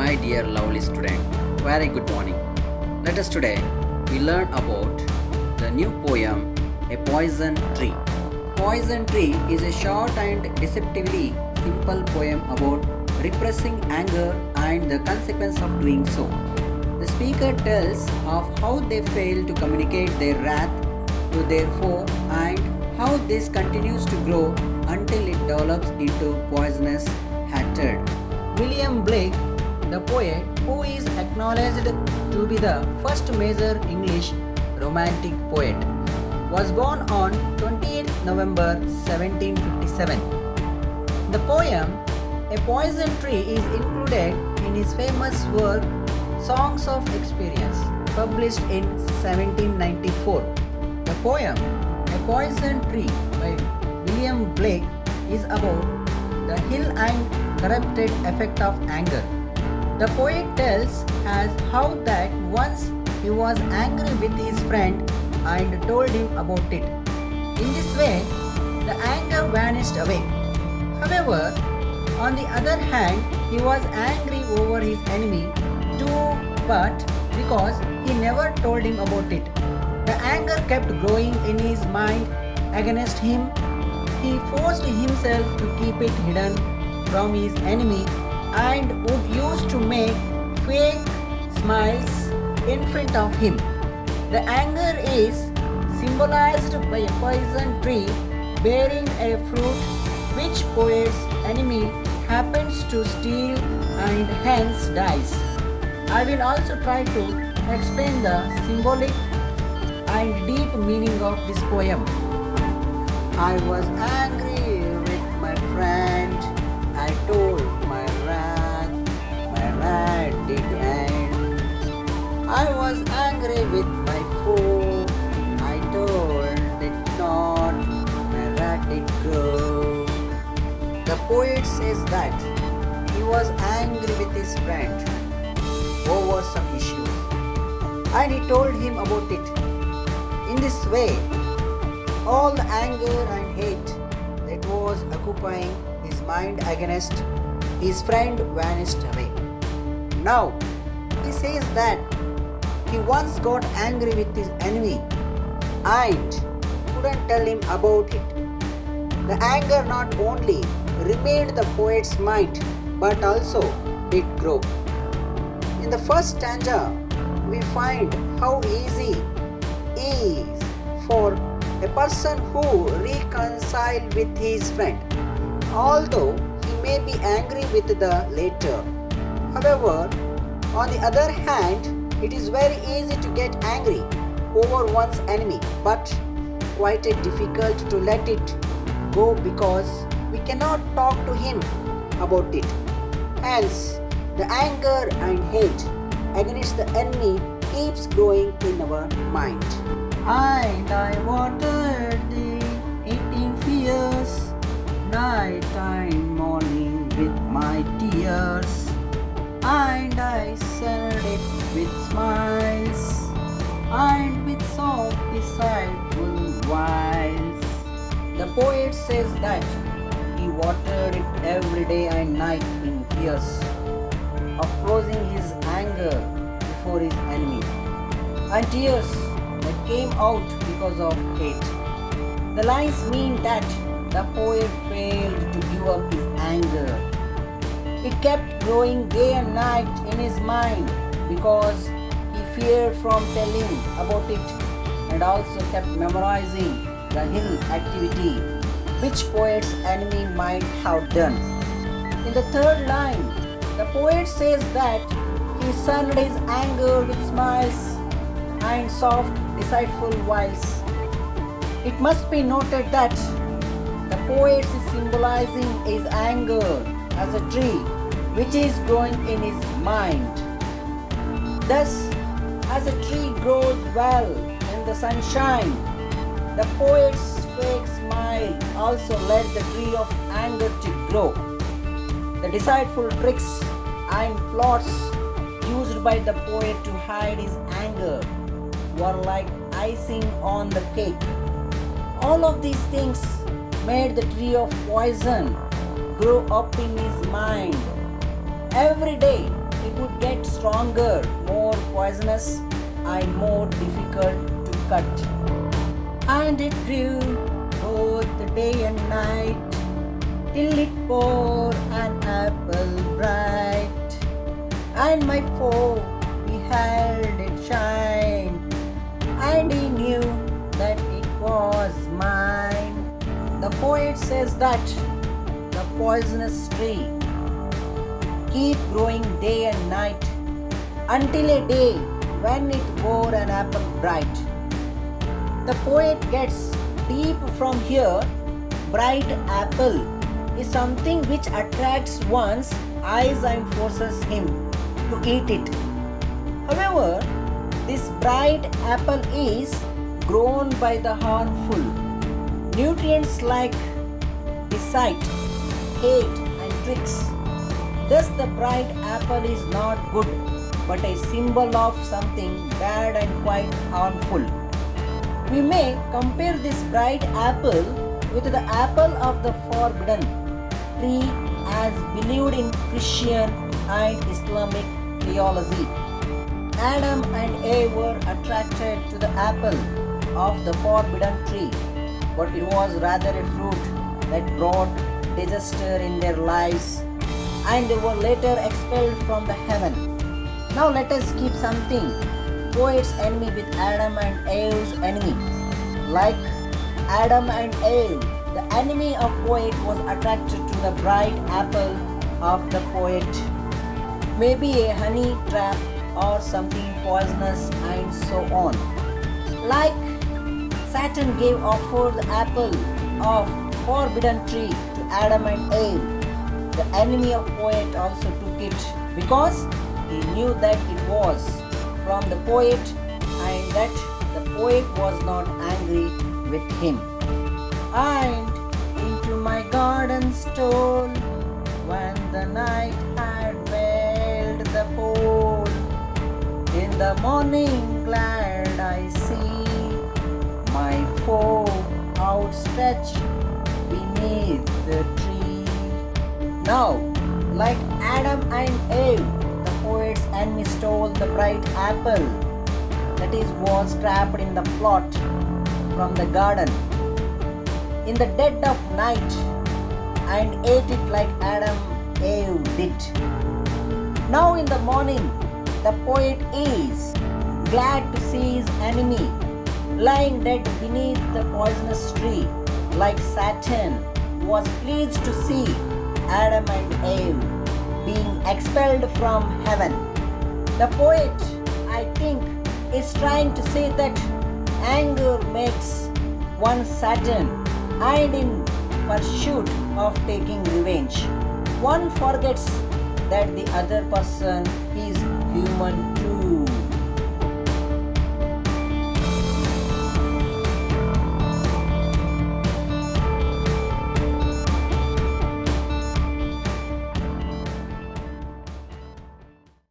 My dear lovely student, very good morning. Let us today we learn about the new poem A Poison Tree. Poison Tree is a short and deceptively simple poem about repressing anger and the consequence of doing so. The speaker tells of how they fail to communicate their wrath to their foe and how this continues to grow until it develops into poisonous hatred. William Blake, the poet who is acknowledged to be the first major English romantic poet, was born on 28 November 1757. The poem A Poison Tree is included in his famous work Songs of Experience, published in 1794. The poem A Poison Tree by William Blake is about the ill and corrupted effect of anger. The poet tells us how that once he was angry with his friend and told him about it. In this way, the anger vanished away. However, on the other hand, he was angry over his enemy too, but because he never told him about it, the anger kept growing in his mind against him. He forced himself to keep it hidden from his enemy and would use to make fake smiles in front of him. The anger is symbolized by a poison tree bearing a fruit which poet's enemy happens to steal and hence dies. I will also try to explain the symbolic and deep meaning of this poem. I was angry with my friend. I told my wrath did end. I was angry with my foe. I told it not, my wrath did grow. The poet says that he was angry with his friend over some issue, and he told him about it. In this way, all the anger and hate that was occupying his mind against his friend vanished away. Now, he says that he once got angry with his enemy and couldn't tell him about it. The anger not only remained the poet's mind but also did grow. In the first stanza, we find how easy it is for a person who reconciled with his friend, although he may be angry with the latter. However, on the other hand, it is very easy to get angry over one's enemy, but quite difficult to let it go because we cannot talk to him about it. Hence, the anger and hate against the enemy keeps growing in our mind. And I watered the 18 fears, night and morning with my tears, and I served it with smiles, and with soft decideful wiles. The poet says that he watered it every day and night in fears of closing his anger before his enemy, and tears that came out because of hate. The lines mean that the poet failed to give up his anger. It kept growing day and night in his mind because he feared from telling about it, and also kept memorizing the ill activity which poet's enemy might have done. In the third line, the poet says that he served his anger with smiles and soft, decideful wiles. It must be noted that the poet is symbolizing his anger as a tree which is growing in his mind. Thus, as a tree grows well in the sunshine, the poet's fake smile also led the tree of anger to grow. The deceitful tricks and plots used by the poet to hide his anger were like icing on the cake. All of these things made the tree of poison grow up in his mind. Every day it would get stronger, more poisonous, and more difficult to cut. And it grew both day and night, till it bore an apple bright. And my foe beheld it shine, and he knew that it was mine. The poet says that the poisonous tree keep growing day and night until a day when it bore an apple bright. The poet gets deep from here. Bright apple is something which attracts one's eyes and forces him to eat it. However, this bright apple is grown by the harmful nutrients like deceit, hate, and tricks. Thus, the bright apple is not good, but a symbol of something bad and quite harmful. We may compare this bright apple with the apple of the forbidden tree as believed in Christian and Islamic theology. Adam and Eve were attracted to the apple of the forbidden tree, but it was rather a fruit that brought disaster in their lives, and they were later expelled from the heaven. Now let us keep something. Poet's enemy with Adam and Eve's enemy. Like Adam and Eve, the enemy of poet was attracted to the bright apple of the poet. Maybe a honey trap or something poisonous and so on. Like Satan gave offered the apple of forbidden tree to Adam and Eve, the enemy of poet also took it because he knew that it was from the poet and that the poet was not angry with him. And into my garden stole when the night had veiled the pole. In the morning glad I see my foe outstretched beneath the tree. Now, like Adam and Eve, the poet's enemy stole the bright apple that is was trapped in the plot from the garden in the dead of night and ate it like Adam Eve did. Now in the morning, the poet is glad to see his enemy lying dead beneath the poisonous tree, like Satan was pleased to see Adam and Eve being expelled from heaven. The poet, I think, is trying to say that anger makes one Satan, and in pursuit of taking revenge, one forgets that the other person is human too.